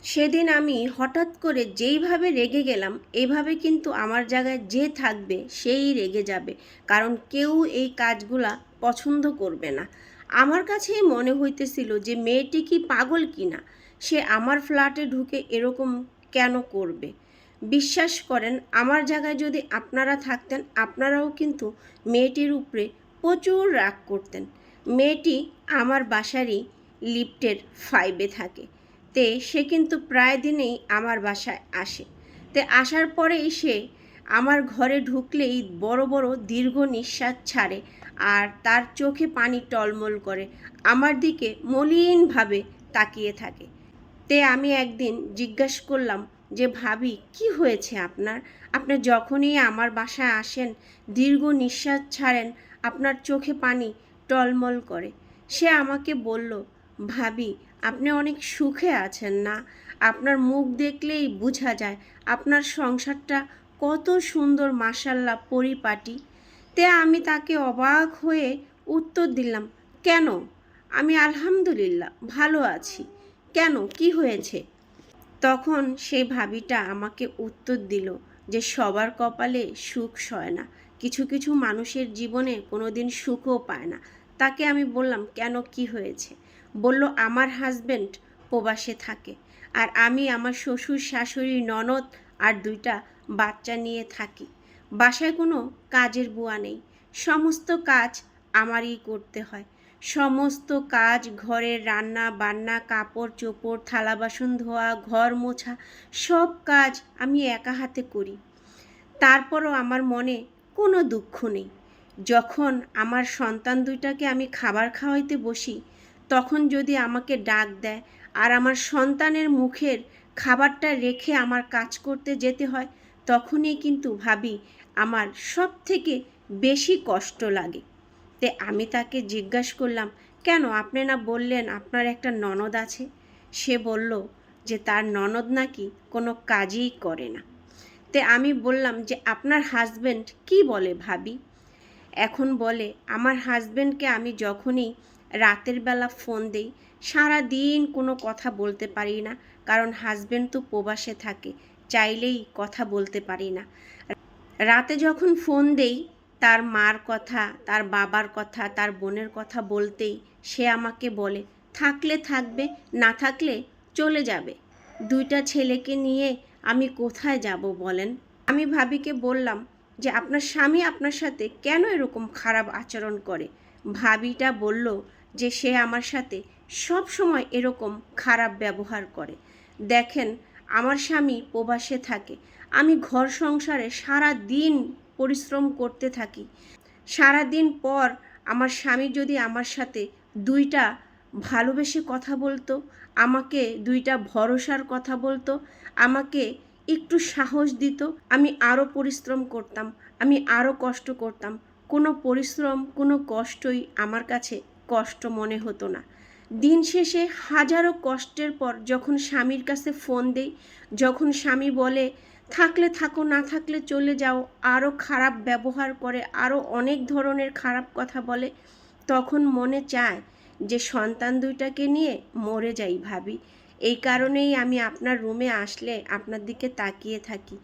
সেদিন আমি হঠাৎ করে যেইভাবে রেগে গেলাম, এইভাবে কিন্তু আমার জায়গায় যে থাকবে সেই রেগে যাবে। কারণ কেউ এই কাজগুলা পছন্দ করবে না। আমার কাছেই মনে হইতেছিল যে মেয়েটি কি পাগল কিনা, সে আমার ফ্ল্যাটে ঢুকে এরকম কেন করবে। বিশ্বাস করেন, আমার জায়গায় যদি আপনারা থাকতেন, আপনারাও কিন্তু মেয়েটির উপরে প্রচুর রাগ করতেন। মেয়েটি আমার বাসারই লিফটের 5-এ থাকে। সে কিন্তু প্রায় দিনেই আমার বাসায় আসে। আসার পরেই সে আমার ঘরে ঢুকলেই বড় বড় দীর্ঘ নিঃশ্বাস ছাড়ে, আর তার চোখে পানি টলমল করে, আমার দিকে মলিনভাবে তাকিয়ে থাকে। আমি একদিন জিজ্ঞাসা করলাম যে ভাবি, কি হয়েছে আপনার? আপনি যখনই আমার বাসায় আসেন দীর্ঘ নিঃশ্বাস ছাড়েন, আপনার চোখে পানি টলমল করে। সে আমাকে বলল, ভাবি, আপনি অনেক সুখে আছেন না? আপনার মুখ দেখলেই বোঝা যায় আপনার সংসারটা কত সুন্দর, মাশাল্লাহ, পরিপাটি। আমি তাকে অবাক হয়ে উত্তর দিলাম, কেন? আমি আলহামদুলিল্লাহ ভালো আছি। কেন, কি হয়েছে? তখন সেই ভাবিটা আমাকে উত্তর দিল যে সবার কপালে সুখ সয় না, কিছু কিছু মানুষের জীবনে কোনোদিন সুখও পায় না। তাকে আমি বললাম, কেন, কি হয়েছে? বলল, আমার হাজবেন্ড প্রবাসে থাকে, আর আমি আমার শ্বশুর শাশুড়ি ননদ আর 2টা বাচ্চা নিয়ে থাকি। বাসায় কোনো কাজের বুয়া নেই, সমস্ত কাজ আমারই করতে হয়। সমস্ত কাজ, ঘরের রান্না বান্না, কাপড় চোপড়, থালা বাসন ধোয়া, ঘর মোছা, সব কাজ আমি একা হাতে করি। তারপরও আমার মনে কোনো দুঃখ নেই। যখন আমার সন্তান 2টাকে আমি খাবার খাওয়াইতে বসি, তখন যদি আমাকে ডাক দেয় আর আমার সন্তানের মুখের খাবারটা রেখে আমার কাজ করতে যেতে হয়, তখনই কিন্তু ভাবি আমার সব থেকে বেশি কষ্ট লাগে। আমি তাকে জিজ্ঞাসা করলাম, কেন, আপনি না বললেন আপনার একটা ননদ আছে? সে বলল যে তার ননদ নাকি কোনো কাজই করে না। আমি বললাম যে আপনার হাজবেন্ড কি বলে ভাবি? এখন বলে, আমার হাজবেন্ডকে আমি যখনই রাতের বেলা ফোন দেই, সারা দিন কোনো কথা বলতে পারি না, কারণ হাজবেন্ড তো প্রবাসে থাকে, চাইলেই কথা বলতে পারি না। রাতে যখন ফোন দেই, তার মার কথা, তার বাবার কথা, তার বোনের কথা বলতেই সে আমাকে বলে, থাকলে থাকবে, না থাকলে চলে যাবে। 2টা ছেলেকে নিয়ে আমি কোথায় যাব বলেন? আমি ভাবিকে বললাম যে আপনার স্বামী আপনার সাথে কেন এরকম খারাপ আচরণ করে? ভাবিটা বলল যে সে আমার সাথে সব সময় এরকম খারাপ ব্যবহার করে। দেখেন, আমার স্বামী প্রবাসে থাকে, আমি ঘর সংসারে সারা দিন পরিশ্রম করতে থাকি। সারা দিন পর আমার স্বামী যদি আমার সাথে 2টা ভালোবেসে কথা বলতো, আমাকে 2টা ভরসার কথা বলতো, আমাকে একটু সাহস দিত, আমি আরও পরিশ্রম করতাম, আমি আরও কষ্ট করতাম। কোনো পরিশ্রম, কোনো কষ্টই আমার কাছে কষ্ট মনে হতো না। দিন শেষে হাজারো কষ্টের পর যখন স্বামীর কাছে ফোন দেই, যখন স্বামী বলে থাকলে থাকো, না থাকলে চলে যাও, আরও খারাপ ব্যবহার করে, আরও অনেক ধরনের খারাপ কথা বলে, তখন মনে চায় যে সন্তান 2টাকে নিয়ে মরে যাই ভাবি। এই কারণেই আমি আপনার রুমে আসলে আপনার দিকে তাকিয়ে থাকি।